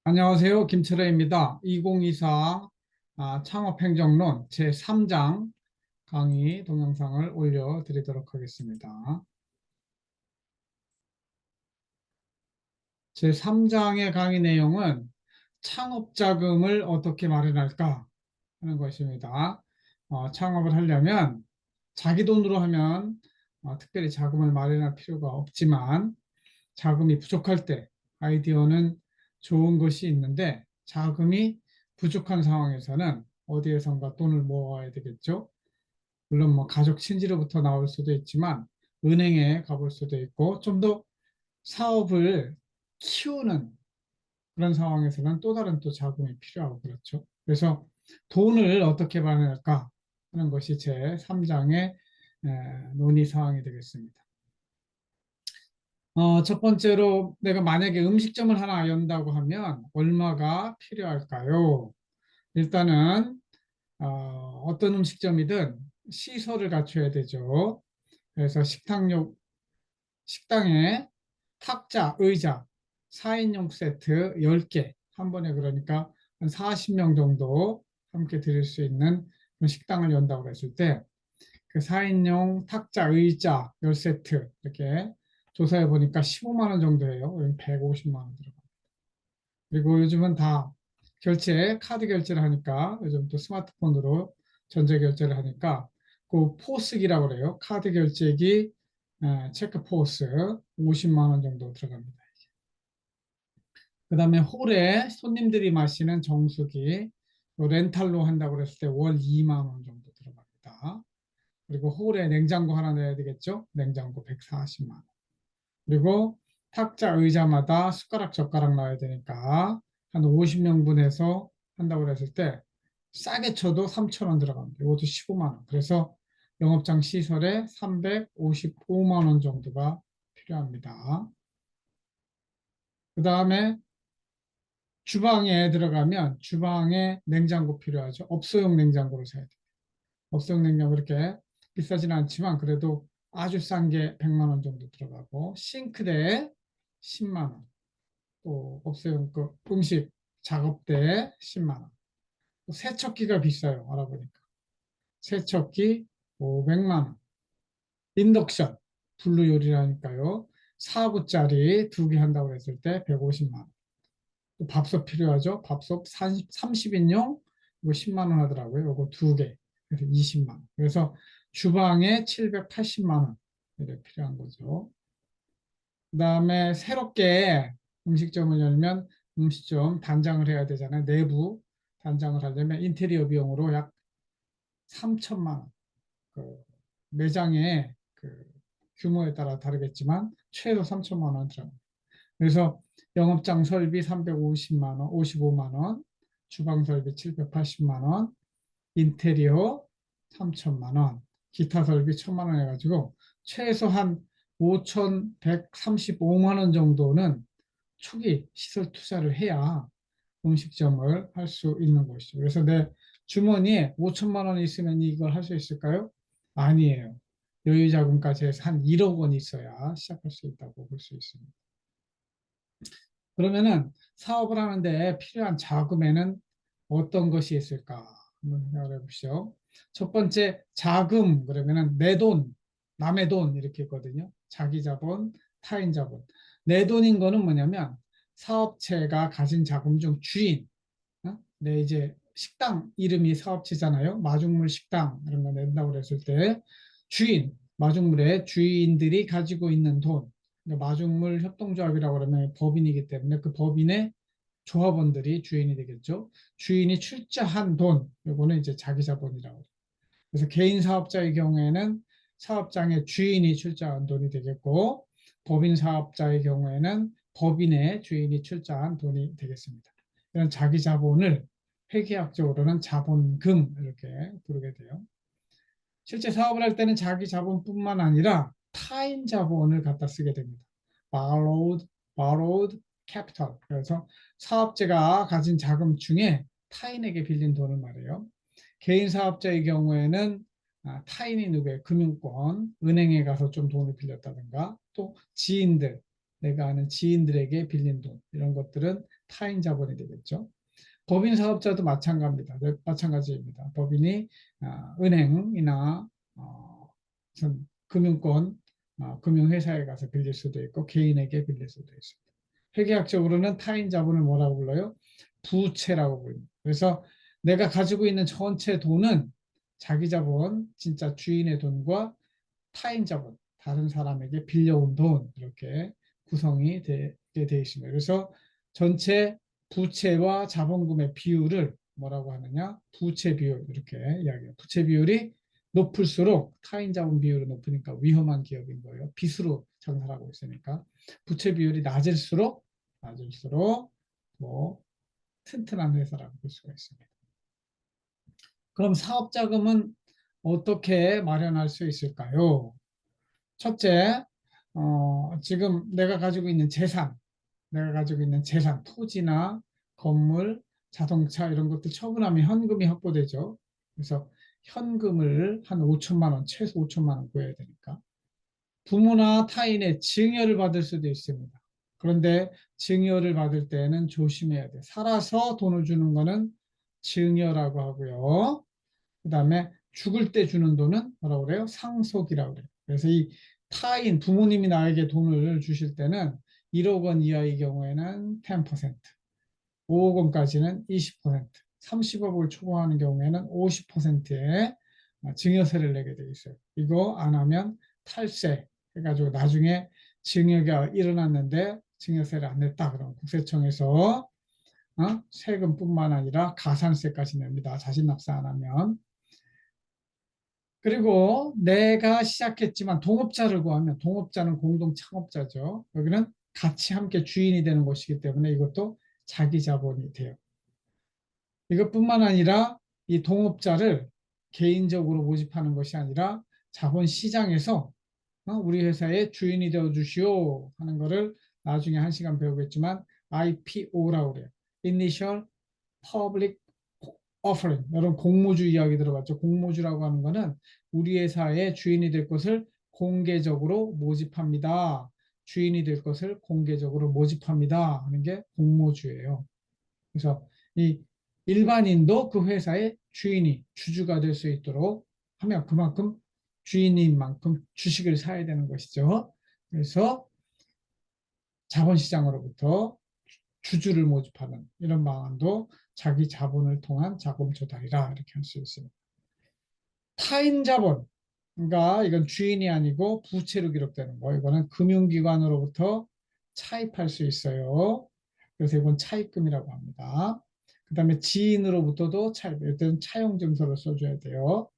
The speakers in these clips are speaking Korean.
안녕하세요. 김철회입니다. 2024 창업행정론 제3장 강의 동영상을 올려드리도록 하겠습니다. 제3장의 강의 내용은 창업자금을 어떻게 마련할까 하는 것입니다. 창업을 하려면 자기 돈으로 하면 특별히 자금을 마련할 필요가 없지만 자금이 부족할 때 아이디어는 좋은 것이 있는데 자금이 부족한 상황에서는 어디에선가 돈을 모아야 되겠죠. 물론 뭐 가족 친지로부터 나올 수도 있지만 은행에 가볼 수도 있고 좀 더 사업을 키우는 그런 상황에서는 또 다른 또 자금이 필요하고 그렇죠. 그래서 돈을 어떻게 마련할까 하는 것이 제 3장의 논의 사항이 되겠습니다. 첫 번째로 내가 만약에 음식점을 하나 연다고 하면 얼마가 필요할까요? 일단은 어떤 음식점이든 시설을 갖춰야 되죠. 그래서 식당에 탁자, 의자, 4인용 세트 10개 한 번에 그러니까 한 40명 정도 함께 드릴 수 있는 그런 식당을 연다고 했을 때 그 4인용 탁자, 의자 10세트 이렇게 조사해 보니까 15만 원 정도 해요. 150만 원 들어가. 그리고 요즘은 다 카드 결제를 하니까 요즘 또 스마트폰으로 전자 결제를 하니까 그 포스기라고 그래요. 카드 결제기 체크 포스 50만 원 정도 들어갑니다. 그다음에 홀에 손님들이 마시는 정수기 렌탈로 한다고 그랬을 때 월 2만 원 정도 들어갑니다. 그리고 홀에 냉장고 하나 넣어야 되겠죠? 냉장고 140만 원. 그리고 탁자 의자마다 숟가락 젓가락 놔야 되니까 한 50명분해서 한다고 했을 때 싸게 쳐도 3천 원 들어갑니다. 이것도 15만 원. 그래서 영업장 시설에 355만 원 정도가 필요합니다. 그 다음에 주방에 들어가면 주방에 냉장고 필요하죠. 업소용 냉장고를 사야 돼요. 업소용 냉장고 이렇게 비싸지는 않지만 그래도 아주 싼 게 100만 원 정도 들어가고 싱크대 10만 원. 또 업소용 그 음식 작업대 10만 원. 또 세척기가 비싸요. 알아보니까. 세척기 500만 원. 인덕션 불로 요리를 하니까요. 4구짜리 2개 한다고 했을 때 150만 원. 또 밥솥 필요하죠. 밥솥 30인용 이거 10만 원 하더라고요. 이거 2개. 그래서 20만 원. 그래서 주방에 780만 원 이렇게 필요한 거죠. 그다음에 새롭게 음식점을 열면 음식점 단장을 해야 되잖아요. 내부 단장을 하려면 인테리어 비용으로 약 3천만 원. 그 매장의 그 규모에 따라 다르겠지만 최소 3천만 원 들어갑니다. 그래서 영업장 설비 350만 원, 55만 원, 주방 설비 780만 원, 인테리어 3천만 원, 기타 설비 1천만 원 해가지고 최소한 5,135만 원 정도는 초기 시설 투자를 해야 음식점을 할 수 있는 것이죠. 그래서 내 주머니에 5천만 원 있으면 이걸 할 수 있을까요? 아니에요. 여유 자금까지 해서 한 1억 원 있어야 시작할 수 있다고 볼 수 있습니다. 그러면은 사업을 하는데 필요한 자금에는 어떤 것이 있을까? 한번 생각해 보시죠. 첫 번째, 자금, 그러면은 내 돈, 남의 돈, 이렇게 있거든요. 자기 자본, 타인 자본. 내 돈인 거는 뭐냐면 사업체가 가진 자금 중 주인, 내 이제 식당 이름이 사업체잖아요. 마중물 식당 이런 거 낸다고 그랬을 때 주인, 마중물의 주인들이 가지고 있는 돈, 그러니까 마중물 협동조합이라고 그러면 법인이기 때문에 그 법인의 조합원들이 주인이 되겠죠. 주인이 출자한 돈, 요거는 이제 자기 자본이라고 해요. 그래서 개인 사업자의 경우에는 사업장의 주인이 출자한 돈이 되겠고, 법인 사업자의 경우에는 법인의 주인이 출자한 돈이 되겠습니다. 이런 자기 자본을 회계학적으로는 자본금 이렇게 부르게 돼요. 실제 사업을 할 때는 자기 자본뿐만 아니라 타인 자본을 갖다 쓰게 됩니다. borrowed capital. 그래서 사업자가 가진 자금 중에 타인에게 빌린 돈을 말해요. 개인 사업자의 경우에는 타인이 누구예요? 금융권, 은행에 가서 좀 돈을 빌렸다든가 또 지인들, 내가 아는 지인들에게 빌린 돈 이런 것들은 타인 자본이 되겠죠. 법인 사업자도 마찬가지입니다. 법인이 은행이나 무슨 금융권, 금융회사에 가서 빌릴 수도 있고 개인에게 빌릴 수도 있습니다. 회계학적으로는 타인 자본을 뭐라고 불러요? 부채라고 불립니다. 그래서 내가 가지고 있는 전체 돈은 자기 자본, 진짜 주인의 돈과 타인 자본, 다른 사람에게 빌려온 돈 이렇게 구성이 되게 되어 있습니다. 그래서 전체 부채와 자본금의 비율을 뭐라고 하느냐? 부채 비율 이렇게 이야기해요. 부채 비율이 높을수록 타인 자본 비율이 높으니까 위험한 기업인 거예요. 빚으로 장사를 하고 있으니까. 부채 비율이 낮을수록 뭐 튼튼한 회사라고 볼 수가 있습니다. 그럼 사업 자금은 어떻게 마련할 수 있을까요? 첫째, 지금 내가 가지고 있는 재산, 토지나 건물, 자동차 이런 것들 처분하면 현금이 확보되죠. 그래서 현금을 한 5천만 원, 최소 5천만 원 구해야 되니까. 부모나 타인의 증여를 받을 수도 있습니다. 그런데 증여를 받을 때는 조심해야 돼요. 살아서 돈을 주는 거는 증여라고 하고요. 그다음에 죽을 때 주는 돈은 뭐라고 그래요? 상속이라고 그래요. 그래서 이 타인, 부모님이 나에게 돈을 주실 때는 1억 원 이하의 경우에는 10%, 5억 원까지는 20%, 30억을 초과하는 경우에는 50%의 증여세를 내게 돼 있어요. 이거 안 하면 탈세 해가지고 나중에 증여가 일어났는데 증여세를 안 냈다. 그러면 국세청에서 세금뿐만 아니라 가산세까지 냅니다. 자신 납세 안 하면. 그리고 내가 시작했지만 동업자를 구하면 동업자는 공동 창업자죠. 여기는 같이 함께 주인이 되는 것이기 때문에 이것도 자기 자본이 돼요. 이것뿐만 아니라 이 동업자를 개인적으로 모집하는 것이 아니라 자본시장에서 우리 회사의 주인이 되어 주시오 하는 거를 나중에 한 시간 배우겠지만 IPO라고 그래요. Initial Public Offering. 여러분 공모주 이야기 들어봤죠? 공모주라고 하는 거는 우리 회사의 주인이 될 것을 공개적으로 모집합니다. 주인이 될 것을 공개적으로 모집합니다 하는 게 공모주예요. 그래서 이 일반인도 그 회사의 주인이 주주가 될 수 있도록 하면 그만큼 주인인 만큼 주식을 사야 되는 것이죠. 그래서 자본시장으로부터 주주를 모집하는 이런 방안도 자기 자본을 통한 자금 조달이라 이렇게 할 수 있습니다. 타인 자본, 그러니까 이건 주인이 아니고 부채로 기록되는 거. 이거는 금융기관으로부터 차입할 수 있어요. 그래서 이건 차입금이라고 합니다. 그 다음에 지인으로부터도 차입, 이때는 차용증서를 써줘야 돼요.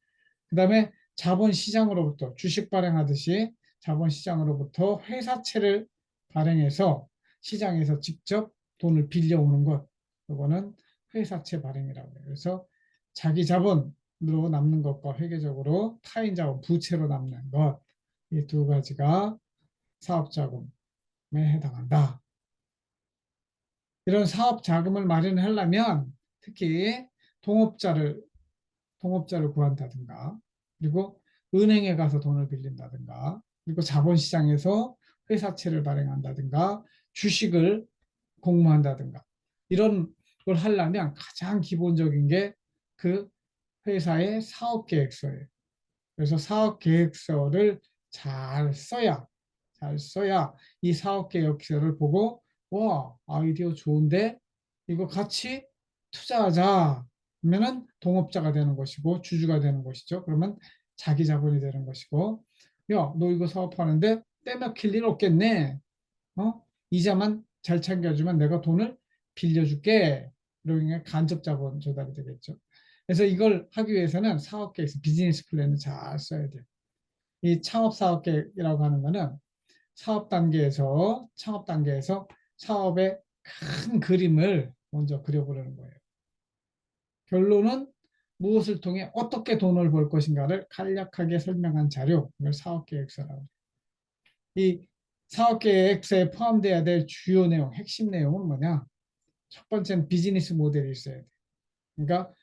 그 다음에 자본시장으로부터 주식 발행하듯이 자본시장으로부터 회사채를 발행해서 시장에서 직접 돈을 빌려오는 것. 이거는 회사채 발행이라고 해요. 그래서 자기 자본으로 남는 것과 회계적으로 타인 자본, 부채로 남는 것. 이 두 가지가 사업자금에 해당한다. 이런 사업 자금을 마련하려면 특히 동업자를 구한다든가, 그리고 은행에 가서 돈을 빌린다든가, 그리고 자본시장에서 회사채를 발행한다든가, 주식을 공모한다든가, 이런 걸 하려면 가장 기본적인 게 그 회사의 사업계획서예요. 그래서 사업계획서를 잘 써야 이 사업계획서를 보고, 와, 아이디어 좋은데 이거 같이 투자하자 하면은 동업자가 되는 것이고 주주가 되는 것이죠. 그러면 자기 자본이 되는 것이고, 야, 너 이거 사업하는데 떼먹힐 일 없겠네. 이자만 잘 챙겨주면 내가 돈을 빌려줄게. 이러면 간접 자본 조달이 되겠죠. 그래서 이걸 하기 위해서는 사업 계획서, 비즈니스 플랜을 잘 써야 돼요. 이 창업 사업 계획이라고 하는 거는 창업 단계에서 사업의 큰 그림을 먼저 그려보려는 거예요. 결론은 무엇을 통해 어떻게 돈을 벌 것인가를 간략하게 설명한 자료, 이걸 사업계획서라고 해요. 이 사업계획서에 포함되어야 될 주요 내용, 핵심 내용은 뭐냐? 첫 번째는 비즈니스 모델이 있어야 돼. 그러니까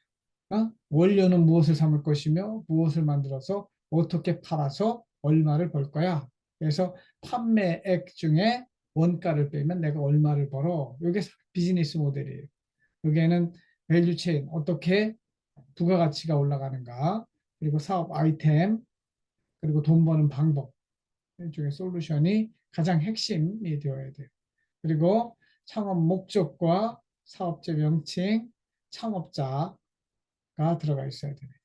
원료는 무엇을 삼을 것이며 무엇을 만들어서 어떻게 팔아서 얼마를 벌 거야. 그래서 판매액 중에 원가를 빼면 내가 얼마를 벌어. 이게 비즈니스 모델이에요. 여기에는 밸류 체인, 어떻게 부가가치가 올라가는가, 그리고 사업 아이템, 그리고 돈 버는 방법, 일종의 솔루션이 가장 핵심이 되어야 돼요. 그리고 창업 목적과 사업체 명칭, 창업자가 들어가 있어야 됩니다.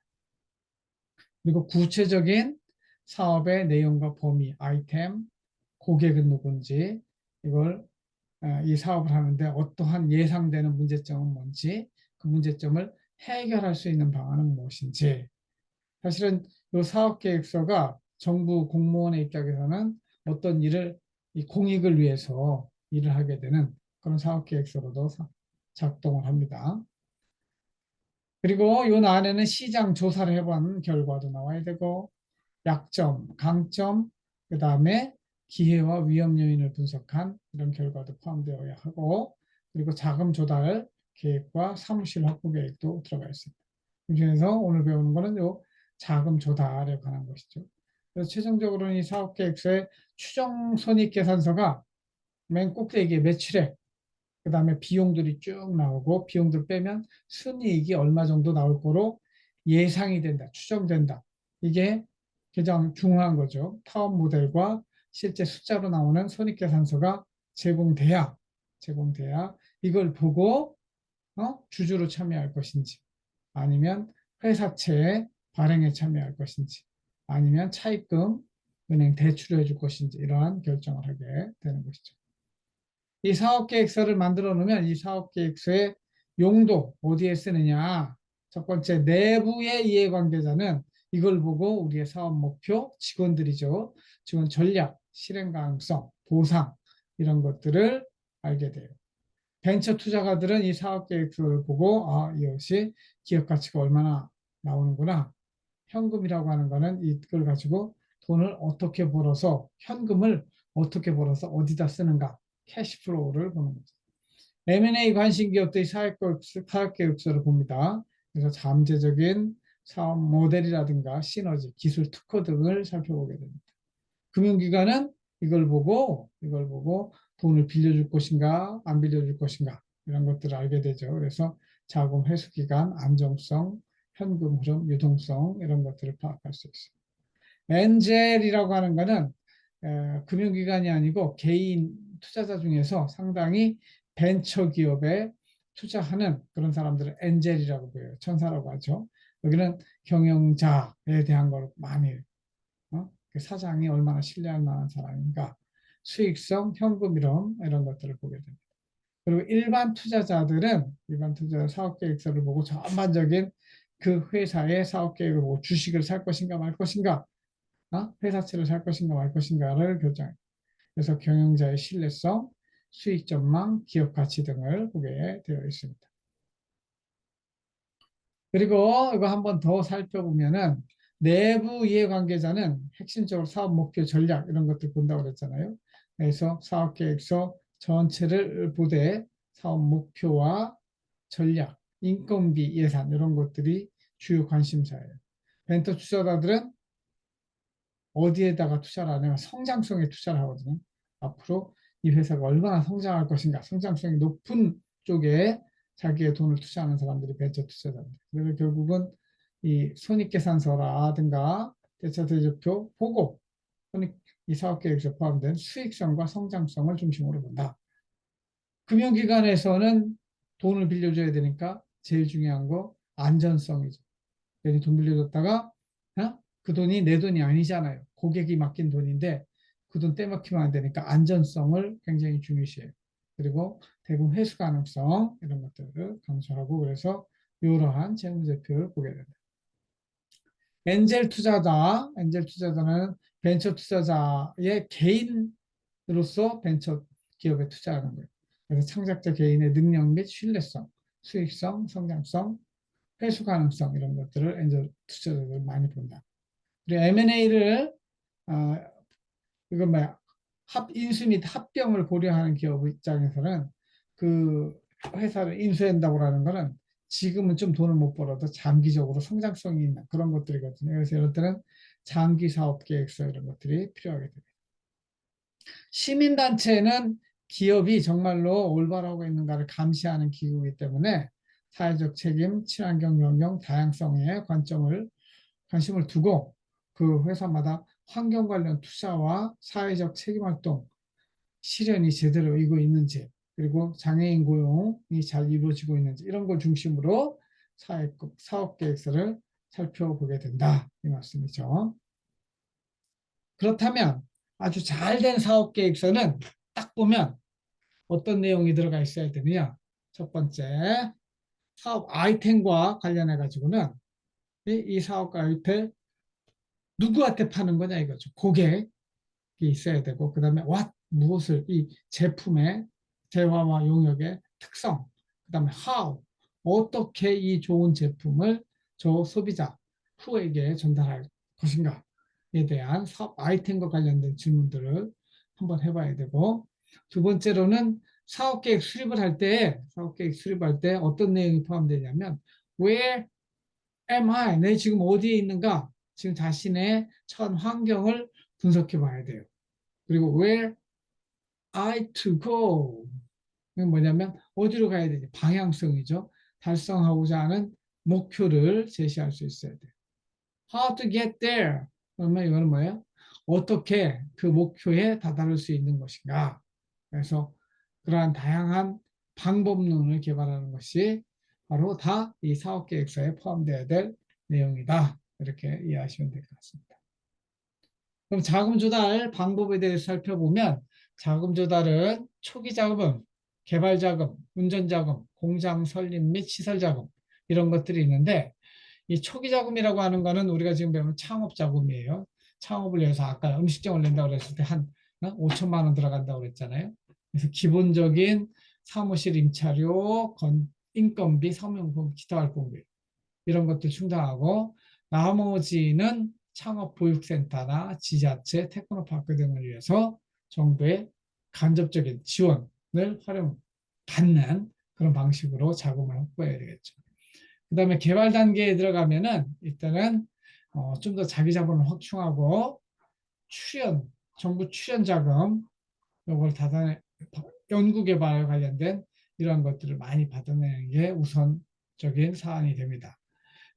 그리고 구체적인 사업의 내용과 범위, 아이템, 고객은 누군지, 이걸 이 사업을 하는데 어떠한 예상되는 문제점은 뭔지, 그 문제점을 해결할 수 있는 방안은 무엇인지. 사실은 이 사업계획서가 정부 공무원의 입장에서는 어떤 일을 이 공익을 위해서 일을 하게 되는 그런 사업계획서로도 작동을 합니다. 그리고 이 안에는 시장 조사를 해본 결과도 나와야 되고, 약점, 강점, 그 다음에 기회와 위험 요인을 분석한 이런 결과도 포함되어야 하고, 그리고 자금 조달 계획과 사무실 확보 계획도 들어가 있습니다. 그중에서 오늘 배우는 거는 요 자금 조달에 관한 것이죠. 그래서 최종적으로는 이 사업 계획서의 추정 손익 계산서가 맨 꼭대기에 매출액, 그 다음에 비용들이 쭉 나오고, 비용들 빼면 순이익이 얼마 정도 나올 거로 예상이 된다, 추정된다. 이게 가장 중요한 거죠. 타업 모델과 실제 숫자로 나오는 손익계산서가 제공돼야 이걸 보고 주주로 참여할 것인지, 아니면 회사채 발행에 참여할 것인지, 아니면 차입금, 은행 대출을 해줄 것인지, 이러한 결정을 하게 되는 것이죠. 이 사업계획서를 만들어 놓으면 이 사업계획서의 용도 어디에 쓰느냐. 첫 번째, 내부의 이해관계자는 이걸 보고 우리의 사업 목표, 직원들이죠. 직원 전략, 실행 가능성, 보상 이런 것들을 알게 돼요. 벤처 투자가들은 이 사업계획서를 보고 이것이 기업 가치가 얼마나 나오는구나. 현금이라고 하는 거는 이걸 가지고 돈을 어떻게 벌어서 현금을 어떻게 벌어서 어디다 쓰는가. 캐시플로우를 보는 거죠. M&A 관심 기업들이 사업계획서를 봅니다. 그래서 잠재적인 사업 모델이라든가 시너지, 기술 특허 등을 살펴보게 됩니다. 금융기관은 이걸 보고 돈을 빌려줄 것인가, 안 빌려줄 것인가, 이런 것들을 알게 되죠. 그래서 자금 회수 기간, 안정성, 현금 흐름, 유동성, 이런 것들을 파악할 수 있습니다. 엔젤이라고 하는 거는 금융기관이 아니고 개인 투자자 중에서 상당히 벤처 기업에 투자하는 그런 사람들을 엔젤이라고 보여요. 천사라고 하죠. 여기는 경영자에 대한 걸 많이 해요. 그 사장이 얼마나 신뢰할 만한 사람인가, 수익성, 현금 이런 것들을 보게 됩니다. 그리고 일반 투자 사업계획서를 보고 전반적인 그 회사의 사업계획을 보고 주식을 살 것인가 말 것인가, 회사채를 살 것인가 말 것인가를 결정해요. 그래서 경영자의 신뢰성, 수익 전망, 기업 가치 등을 보게 되어 있습니다. 그리고 이거 한번 더 살펴보면은 내부 이해관계자는 핵심적으로 사업 목표 전략 이런 것들 본다고 그랬잖아요. 그래서 사업계획서 전체를 보되 사업 목표와 전략, 인건비, 예산 이런 것들이 주요 관심사예요. 벤처 투자자들은 어디에다가 투자를 하냐면 성장성에 투자를 하거든요. 앞으로 이 회사가 얼마나 성장할 것인가, 성장성이 높은 쪽에 자기의 돈을 투자하는 사람들이 벤처 투자자입니다. 그래서 결국은 이 손익계산서라든가 대차대조표 보고 이 사업계획서 포함된 수익성과 성장성을 중심으로 본다. 금융기관에서는 돈을 빌려줘야 되니까 제일 중요한 거 안전성이죠. 괜히 돈 빌려줬다가 그 돈이 내 돈이 아니잖아요. 고객이 맡긴 돈인데 그 돈 떼먹히면 안 되니까 안전성을 굉장히 중요시해요. 그리고 대금 회수 가능성 이런 것들을 강조하고, 그래서 이러한 재무제표를 보게 됩니다. 엔젤 투자자는 벤처 투자자의 개인으로서 벤처 기업에 투자하는 거예요. 그래서 창작자 개인의 능력 및 신뢰성, 수익성, 성장성, 회수 가능성 이런 것들을 엔젤 투자자들 많이 본다. 그리고 M&A를 이건 뭐야, 인수 및 합병을 고려하는 기업 입장에서는 그 회사를 인수한다고 하는 거는 지금은 좀 돈을 못 벌어도 장기적으로 성장성이 있는 그런 것들이거든요. 그래서 이럴 때는 장기 사업 계획서 이런 것들이 필요하게 됩니다. 시민단체는 기업이 정말로 올바르고 있는가를 감시하는 기구이기 때문에 사회적 책임, 친환경 경영, 다양성에 관심을 두고 그 회사마다 환경 관련 투자와 사회적 책임 활동 실현이 제대로 이루어지고 있는지, 그리고 장애인 고용이 잘 이루어지고 있는지, 이런 걸 중심으로 사업 계획서를 살펴보게 된다, 이 말씀이죠. 그렇다면 아주 잘 된 사업 계획서는 딱 보면 어떤 내용이 들어가 있어야 되느냐? 첫 번째, 사업 아이템과 관련해 가지고는 이 사업 아이템 누구한테 파는 거냐 이거죠. 고객이 있어야 되고, 그 다음에 무엇을, 이 제품의 대화와 용역의 특성, 그 다음에 how, 어떻게 이 좋은 제품을 저 소비자 후에게 전달할 것인가에 대한 사업 아이템과 관련된 질문들을 한번 해봐야 되고, 두 번째로는 사업계획 수립할 때 어떤 내용이 포함되냐면, where am I? 내 지금 어디에 있는가? 지금 자신의 처한 환경을 분석해 봐야 돼요. 그리고 where I to go. 이건 뭐냐면 어디로 가야 되지? 방향성이죠. 달성하고자 하는 목표를 제시할 수 있어야 돼요. How to get there. 그러면 이거는 뭐예요? 어떻게 그 목표에 다다를 수 있는 것인가. 그래서 그러한 다양한 방법론을 개발하는 것이 바로 다 이 사업계획서에 포함되어야 될 내용이다. 이렇게 이해하시면 될 것 같습니다. 그럼 자금 조달 방법에 대해서 살펴보면, 자금 조달은 초기 자금, 개발 자금, 운전 자금, 공장 설립 및 시설 자금, 이런 것들이 있는데, 이 초기 자금이라고 하는 거는 우리가 지금 배우는 창업 자금이에요. 창업을 위해서 아까 음식점을 낸다고 그랬을 때 한 5천만 원 들어간다고 그랬잖아요. 그래서 기본적인 사무실 임차료, 인건비, 사무용품, 기타 활동비, 이런 것들 충당하고, 나머지는 창업보육센터나 지자체, 테크노파크 등을 위해서 정부의 간접적인 지원을 받는 그런 방식으로 자금을 확보해야 되겠죠. 그 다음에 개발 단계에 들어가면은 일단은 좀 더 자기 자본을 확충하고, 정부 출연 자금, 이걸 연구개발 관련된 이런 것들을 많이 받아내는 게 우선적인 사안이 됩니다.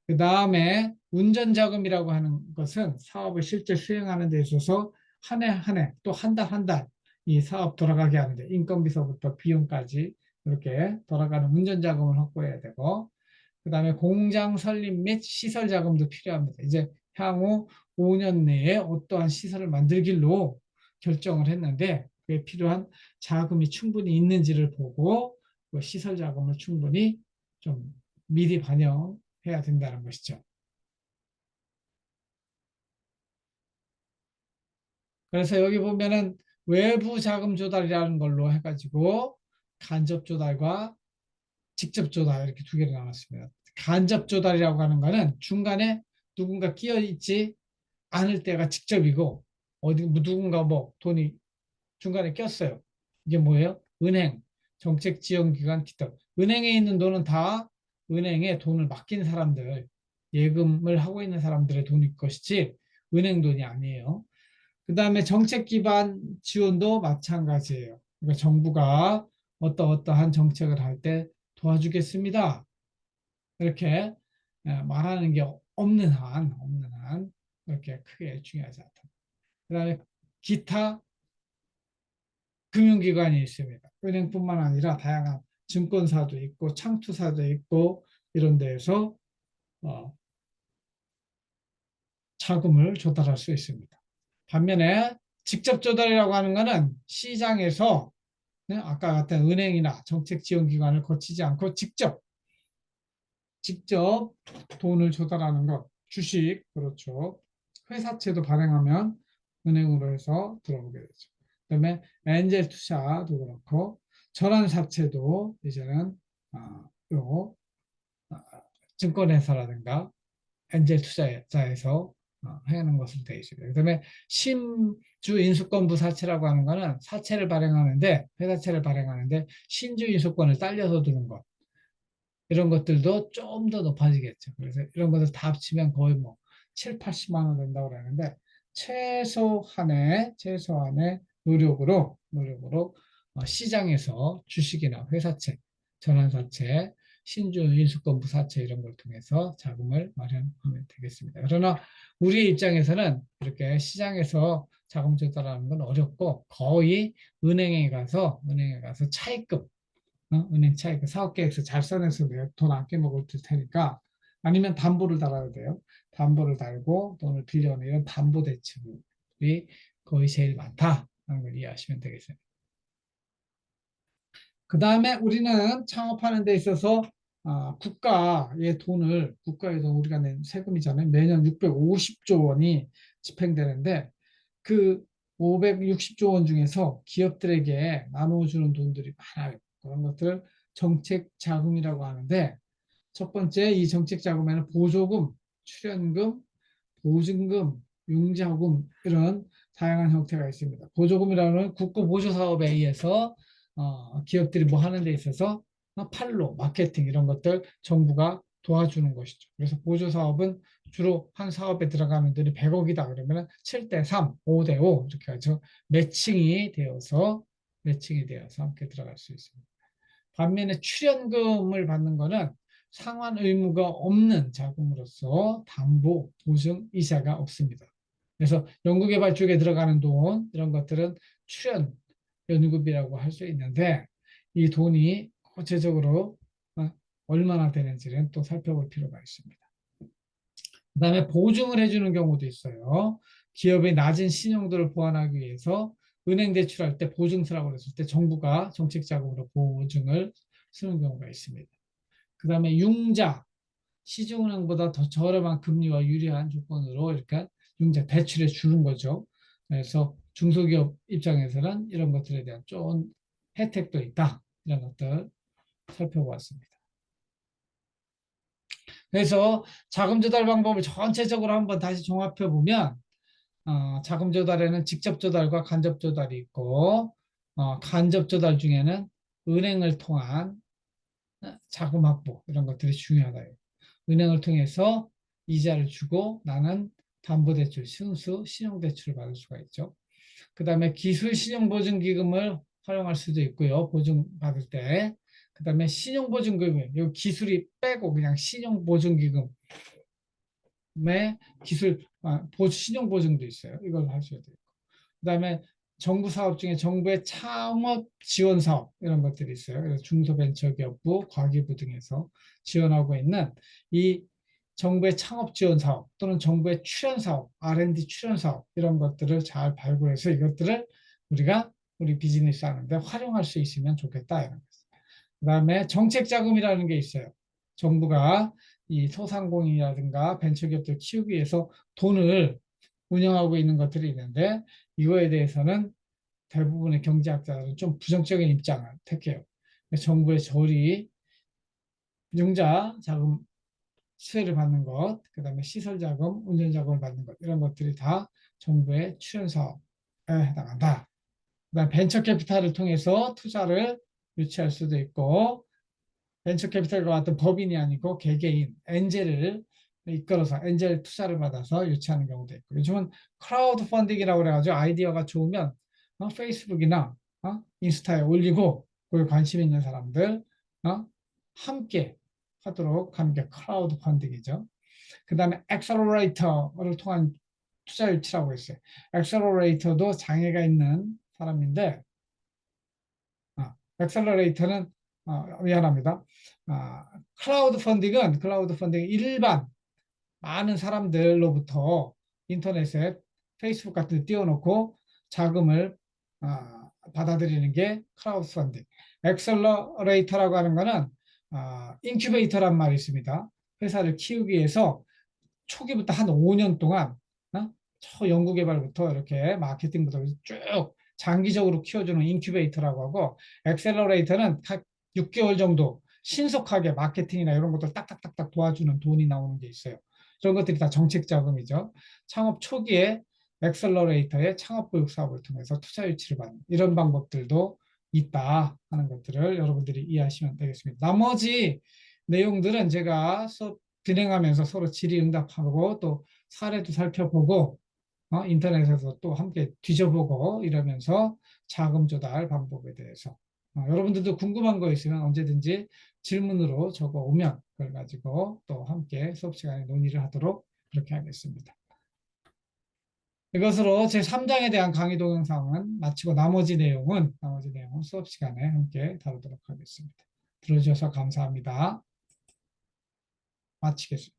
그 다음에 운전자금이라고 하는 것은 사업을 실제 수행하는 데 있어서 한 해 한 해, 또 한 달 한 달 이 사업 돌아가게 하는데, 인건비서부터 비용까지 이렇게 돌아가는 운전자금을 확보해야 되고, 그 다음에 공장 설립 및 시설 자금도 필요합니다. 이제 향후 5년 내에 어떠한 시설을 만들길로 결정을 했는데, 그에 필요한 자금이 충분히 있는지를 보고 그 시설 자금을 충분히 좀 미리 반영해야 된다는 것이죠. 그래서 여기 보면은 외부 자금 조달이라는 걸로 해가지고 간접 조달과 직접 조달, 이렇게 두 개로 나눴습니다. 간접 조달이라고 하는 거는 중간에 누군가 끼어 있지 않을 때가 직접이고, 누군가 돈이 중간에 꼈어요. 이게 뭐예요? 은행, 정책지원기관, 기타. 은행에 있는 돈은 다 은행에 돈을 맡긴 사람들, 예금을 하고 있는 사람들의 돈일 것이지 은행 돈이 아니에요. 그 다음에 정책 기반 지원도 마찬가지예요. 그러니까 정부가 어떠한 정책을 할 때 도와주겠습니다, 이렇게 말하는 게 없는 한 그렇게 크게 중요하지 않다. 그 다음에 기타 금융기관이 있습니다. 은행뿐만 아니라 다양한 증권사도 있고 창투사도 있고, 이런 데에서 어, 자금을 조달할 수 있습니다. 반면에 직접 조달이라고 하는 것은 시장에서 아까 같은 은행이나 정책지원기관을 거치지 않고 직접 돈을 조달하는 것, 주식, 그렇죠. 회사채도 발행하면 은행으로 해서 들어오게 되죠. 그다음에 엔젤 투자도 그렇고, 전환사채도 이제는 요 증권회사라든가 엔젤 투자자에서 하는 것으로 되어 있습니다. 그다음에 신주 인수권부 사채라고 하는 거는 사채를 발행하는데, 회사채를 발행하는데 신주 인수권을 딸려서 두는 것, 이런 것들도 좀 더 높아지겠죠. 그래서 이런 것들 다 합치면 거의 뭐 7, 80만 원 된다고 그러는데, 최소한의 노력으로 시장에서 주식이나 회사채, 전환사채, 신준 인수권부 사채 이런 걸 통해서 자금을 마련하면 되겠습니다. 그러나 우리 입장에서는 이렇게 시장에서 자금 조달하는 건 어렵고 거의 은행에 가서 차입금, 은행 차입금 사업계획서 잘 써내서 돈 아껴 먹을 테니까 아니면 담보를 달아야 돼요. 담보를 달고 돈을 빌려오는 이런 담보대출이 거의 제일 많다는 걸 이해하시면 되겠습니다. 그 다음에 우리는 창업하는 데 있어서 국가에서 우리가 낸 세금이잖아요. 매년 650조 원이 집행되는데 그 560조 원 중에서 기업들에게 나눠주는 돈들이 많아요. 그런 것들을 정책 자금이라고 하는데 첫 번째 이 정책 자금에는 보조금, 출연금, 보증금, 융자금 이런 다양한 형태가 있습니다. 보조금이라는 국고 보조 사업에 의해서 기업들이 뭐 하는 데 있어서 판로, 마케팅 이런 것들 정부가 도와주는 것이죠. 그래서 보조 사업은 주로 한 사업에 들어가는 돈이 100억이다 그러면 7대 3, 5대 5 이렇게 해서 매칭이 되어서 함께 들어갈 수 있습니다. 반면에 출연금을 받는 거는 상환 의무가 없는 자금으로서 담보, 보증, 이자가 없습니다. 그래서 연구개발 쪽에 들어가는 돈 이런 것들은 출연 연구비라고 할 수 있는데 이 돈이 구체적으로 얼마나 되는지는 또 살펴볼 필요가 있습니다. 그다음에 보증을 해주는 경우도 있어요. 기업의 낮은 신용도를 보완하기 위해서 은행 대출할 때 보증서라고 했을 때 정부가 정책 자금으로 보증을 쓰는 경우가 있습니다. 그다음에 융자, 시중은행보다 더 저렴한 금리와 유리한 조건으로 이렇게 융자 대출해 주는 거죠. 그래서 중소기업 입장에서는 이런 것들에 대한 좋은 혜택도 있다. 이런 것들 살펴보았습니다. 그래서 자금 조달 방법을 전체적으로 한번 다시 종합해 보면 자금 조달에는 직접 조달과 간접 조달이 있고 간접 조달 중에는 은행을 통한 자금 확보 이런 것들이 중요하다. 은행을 통해서 이자를 주고 나는 담보대출, 순수 신용대출을 받을 수가 있죠. 그 다음에 기술신용보증기금을 활용할 수도 있고요. 보증받을 때. 그 다음에 신용보증기금, 이 기술이 빼고 그냥 신용보증기금의 신용보증도 있어요. 이걸 하셔야 돼요. 그 다음에 정부 사업 중에 정부의 창업 지원 사업 이런 것들이 있어요. 그래서 중소벤처기업부, 과기부 등에서 지원하고 있는 이 정부의 창업 지원 사업 또는 정부의 출연 사업, R&D 출연 사업 이런 것들을 잘 발굴해서 이것들을 우리가 우리 비즈니스 하는데 활용할 수 있으면 좋겠다 이런 거죠. 그다음에 정책 자금이라는 게 있어요. 정부가 이 소상공인이라든가 벤처기업들 키우기 위해서 돈을 운영하고 있는 것들이 있는데 이거에 대해서는 대부분의 경제학자들은 좀 부정적인 입장을 택해요. 정부의 저리 융자 자금 수혜를 받는 것, 그 다음에 시설 자금, 운전 자금을 받는 것 이런 것들이 다 정부의 출연 사업에 해당한다. 그다음 벤처 캐피탈을 통해서 투자를 유치할 수도 있고 벤처 캐피탈과 같은 법인이 아니고 개개인 엔젤을 이끌어서 엔젤 투자를 받아서 유치하는 경우도 있고 요즘은 크라우드 펀딩이라고 그래가지고 아이디어가 좋으면 페이스북이나 인스타에 올리고 거기에 관심 있는 사람들 함께 하도록 하는 게 크라우드 펀딩이죠. 그 다음에 엑셀러레이터를 통한 투자 유치라고 있어요. 엑셀러레이터도 장애가 있는 사람인데 엑셀러레이터는 미안합니다. 클라우드 펀딩은 일반 많은 사람들로부터 인터넷에 페이스북 같은 데 띄워놓고 자금을 받아들이는 게 클라우드 펀딩. 엑셀러레이터라고 하는 거는 인큐베이터란 말이 있습니다. 회사를 키우기 위해서 초기부터 한 5년 동안 초 연구개발부터 이렇게 마케팅부터 쭉 장기적으로 키워주는 인큐베이터라고 하고 엑셀러레이터는 각 6개월 정도 신속하게 마케팅이나 이런 것들 딱딱딱딱 도와주는 돈이 나오는 게 있어요. 이런 것들이 다 정책 자금이죠. 창업 초기에 엑셀러레이터의 창업교육 사업을 통해서 투자 유치를 받는 이런 방법들도 있다 하는 것들을 여러분들이 이해하시면 되겠습니다. 나머지 내용들은 제가 수업 진행하면서 서로 질의응답하고 또 사례도 살펴보고 인터넷에서 또 함께 뒤져보고 이러면서 자금 조달 방법에 대해서 여러분들도 궁금한 거 있으면 언제든지 질문으로 적어 오면 그걸 가지고 또 함께 수업 시간에 논의를 하도록 그렇게 하겠습니다. 이것으로 제3장에 대한 강의 동영상은 마치고 나머지 내용은 수업 시간에 함께 다루도록 하겠습니다. 들어주셔서 감사합니다. 마치겠습니다.